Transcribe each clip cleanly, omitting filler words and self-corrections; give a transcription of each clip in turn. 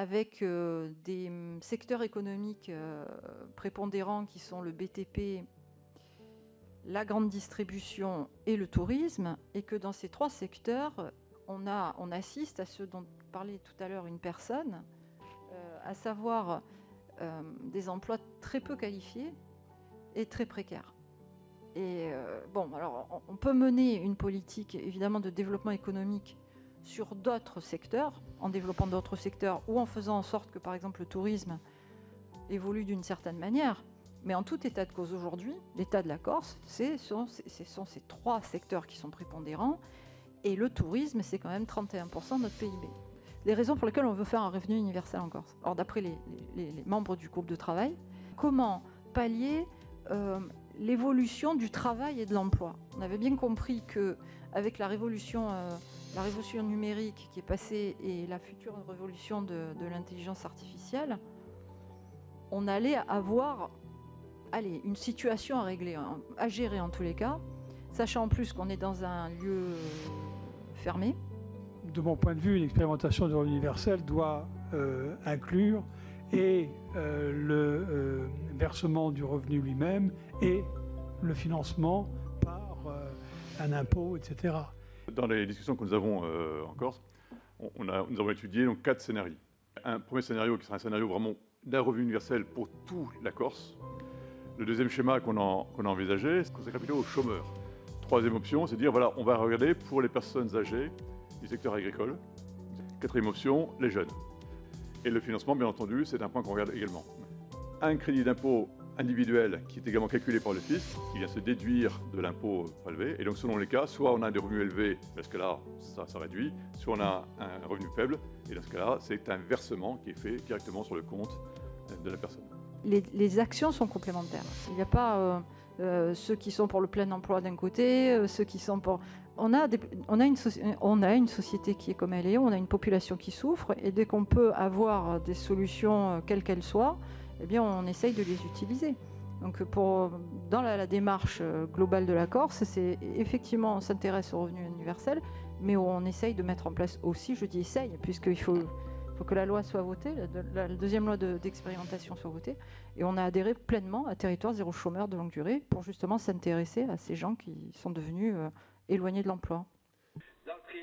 avec des secteurs économiques prépondérants qui sont le BTP, la grande distribution et le tourisme, et que dans ces trois secteurs, on assiste à ce dont parlait tout à l'heure une personne, à savoir des emplois très peu qualifiés et très précaires. Et alors on peut mener une politique évidemment de développement économique sur d'autres secteurs, en développant d'autres secteurs ou en faisant en sorte que par exemple le tourisme évolue d'une certaine manière. Mais en tout état de cause aujourd'hui, l'état de la Corse, ce sont ces trois secteurs qui sont prépondérants, et le tourisme, c'est quand même 31% de notre PIB. Les raisons pour lesquelles on veut faire un revenu universel en Corse. Alors d'après les membres du groupe de travail, comment pallier l'évolution du travail et de l'emploi. On avait bien compris qu'avec la révolution numérique qui est passée et la future révolution de l'intelligence artificielle, on allait avoir une situation à régler, à gérer en tous les cas, sachant en plus qu'on est dans un lieu fermé. De mon point de vue, une expérimentation de revenu universel doit inclure et le versement du revenu lui-même et le financement par un impôt, etc. Dans les discussions que nous avons en Corse, nous avons étudié donc 4 scénarios. Un premier scénario qui sera un scénario vraiment d'un revenu universel pour toute la Corse. Le deuxième schéma qu'on a envisagé, c'est consacré plutôt aux chômeurs. Troisième option, c'est de dire voilà, on va regarder pour les personnes âgées du secteur agricole. Quatrième option, les jeunes. Et le financement, bien entendu, c'est un point qu'on regarde également. Un crédit d'impôt individuel qui est également calculé par le fisc, qui vient se déduire de l'impôt prélevé. Et donc, selon les cas, soit on a des revenus élevés, parce que là, ça réduit, soit on a un revenu faible, et dans ce cas-là, c'est un versement qui est fait directement sur le compte de la personne. Les actions sont complémentaires. Il n'y a pas ceux qui sont pour le plein emploi d'un côté, ceux qui sont pour... On a une société qui est comme elle est, on a une population qui souffre, et dès qu'on peut avoir des solutions, quelles qu'elles soient, eh bien on essaye de les utiliser. Donc dans la démarche globale de la Corse, c'est effectivement on s'intéresse au revenu universel, mais on essaye de mettre en place aussi, je dis essaye, puisqu'il faut que la loi soit votée, la deuxième loi d'expérimentation soit votée, et on a adhéré pleinement à Territoire Zéro Chômeur de longue durée pour justement s'intéresser à ces gens qui sont devenus éloignés de l'emploi. D'altri,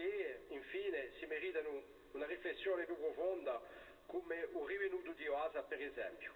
infine, si méritano una riflessione più profonda come un rivenuto di Oasa, per esempio.